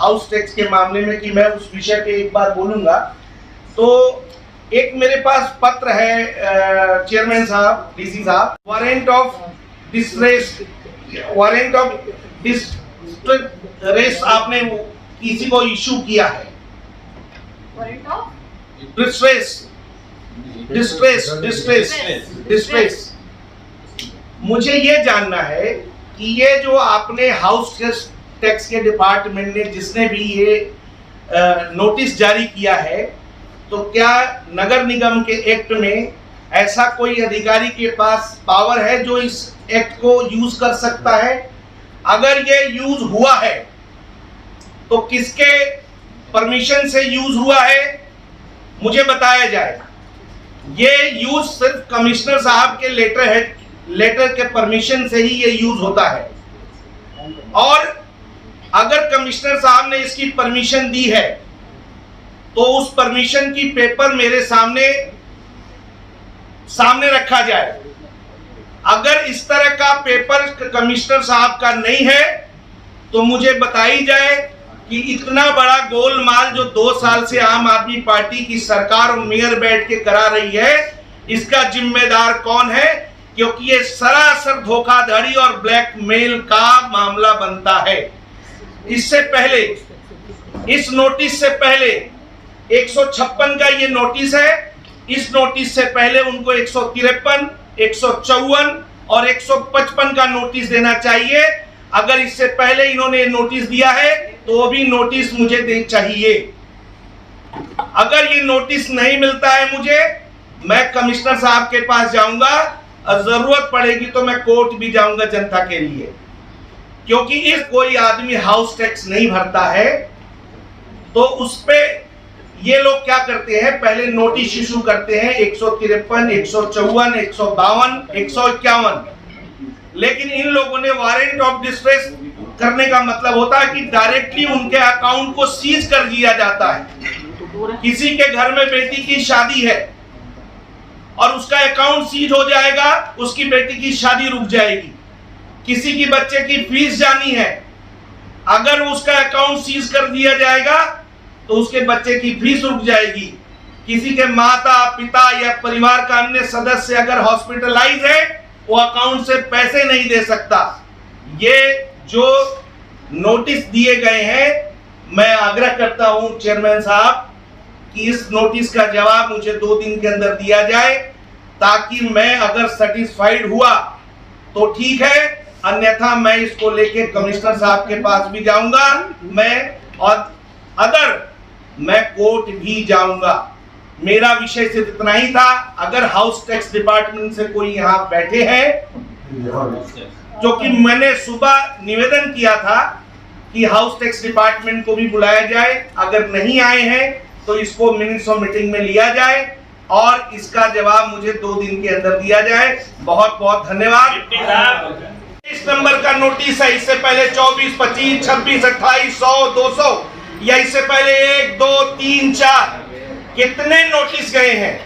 House tax के मामले में कि मैं उस विषय पे एक बार बोलूंगा। तो एक मेरे पास पत्र है चेयरमैन साहब, डीसी साहब, वारंट ऑफ डिस्ट्रेस आपने किसी को इशू किया है। Warrant of distress. मुझे ये जानना है कि ये जो आपने हाउस टैक्स के डिपार्टमेंट ने जिसने भी ये नोटिस जारी किया है, तो क्या नगर निगम के एक्ट में ऐसा कोई अधिकारी के पास पावर है जो इस एक्ट को यूज कर सकता है? अगर ये यूज हुआ है तो किसके परमिशन से यूज हुआ है, मुझे बताया जाए। ये यूज सिर्फ कमिश्नर साहब के लेटर के परमिशन से ही ये यूज होता है, और अगर कमिश्नर साहब ने इसकी परमिशन दी है तो उस परमिशन की पेपर मेरे सामने रखा जाए। अगर इस तरह का पेपर कमिश्नर साहब का नहीं है तो मुझे बताई जाए कि इतना बड़ा गोलमाल जो 2 साल से आम आदमी पार्टी की सरकार और मेयर बैठ के करा रही है, इसका जिम्मेदार कौन है? क्योंकि ये सरासर धोखाधड़ी और ब्लैकमेल का मामला बनता है। इससे पहले, इस नोटिस से पहले 156 का ये नोटिस है, इस नोटिस से पहले उनको 153, 154 और 155 का नोटिस देना चाहिए। अगर इससे पहले इन्होंने नोटिस दिया है तो वो भी नोटिस मुझे दे चाहिए। अगर ये नोटिस नहीं मिलता है मुझे, मैं कमिश्नर साहब के पास जाऊंगा और जरूरत पड़ेगी तो मैं कोर्ट भी जाऊंगा जनता के लिए, क्योंकि इस कोई आदमी हाउस टैक्स नहीं भरता है तो उस पे ये लोग क्या करते हैं, पहले नोटिस इशू करते हैं 153, 154, 152, 151, लेकिन इन लोगों ने वारंट ऑफ डिस्ट्रेस करने का मतलब होता है कि डायरेक्टली उनके अकाउंट को सीज कर दिया जाता है। किसी के घर में बेटी की शादी है और उसका अकाउंट सीज हो जाएगा, उसकी बेटी की शादी रुक जाएगी। किसी की बच्चे की फीस जानी है, अगर उसका अकाउंट सीज कर दिया जाएगा तो उसके बच्चे की फीस रुक जाएगी। किसी के माता पिता या परिवार का अन्य सदस्य अगर हॉस्पिटलाइज है, वो अकाउंट से पैसे नहीं दे सकता। ये जो नोटिस दिए गए हैं, मैं आग्रह करता हूं चेयरमैन साहब कि इस नोटिस का जवाब मुझे 2 दिन के अंदर दिया जाए, ताकि मैं अगर सेटिस्फाइड हुआ तो ठीक है, अन्यथा मैं इसको लेके कमिश्नर साहब के पास भी जाऊंगा, मैं कोर्ट भी जाऊंगा। मेरा विषय सिर्फ इतना ही था। अगर हाउस टैक्स डिपार्टमेंट से कोई यहाँ बैठे हैं, जो कि मैंने सुबह निवेदन किया था कि हाउस टैक्स डिपार्टमेंट को भी बुलाया जाए, अगर नहीं आए हैं तो इसको मिनट्स ऑफ मीटिंग में लिया जाए और इसका जवाब मुझे 2 दिन के अंदर दिया जाए। बहुत बहुत धन्यवाद। इस नंबर का नोटिस है, इससे पहले 24, 25, 26, 28, 100, 200 या इससे पहले 1, 2, 3, 4 कितने नोटिस गए हैं,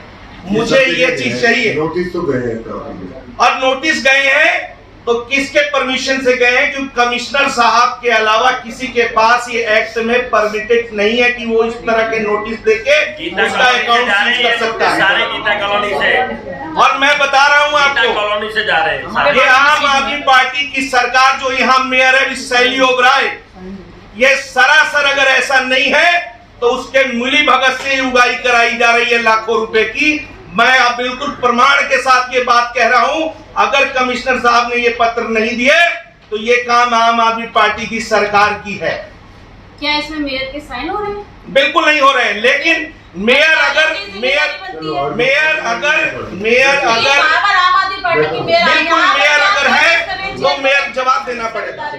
मुझे ये चीज चाहिए। नोटिस तो गए हैं, और नोटिस गए हैं तो किसके परमिशन से गए हैं? क्योंकि कमिश्नर साहब के अलावा किसी के पास ये एक्ट में परमिटेड नहीं है कि वो इस तरह के नोटिस देके उसका अकाउंट सीज कर सकता है। सारे गीता कॉलोनी से, और मैं बता रहा हूँ आपको, कॉलोनी से जा रहे हैं। ये आम आदमी पार्टी की सरकार जो यहाँ मेयर है शैली ओबराय, ये सरासर अगर ऐसा नहीं है तो उसके मिली भगत से उगाई कराई जा रही है लाखों रुपए की। मैं अब बिल्कुल प्रमाण के साथ ये बात कह रहा हूं, अगर कमिश्नर साहब ने ये पत्र नहीं दिए तो ये काम आम आदमी पार्टी की सरकार की है। क्या इसमें मेयर के साइन हो रहे हैं? बिल्कुल नहीं हो रहे हैं, लेकिन मेयर अगर आम आदमी पार्टी की बिल्कुल मेयर अगर है तो मेयर जवाब देना पड़ेगा।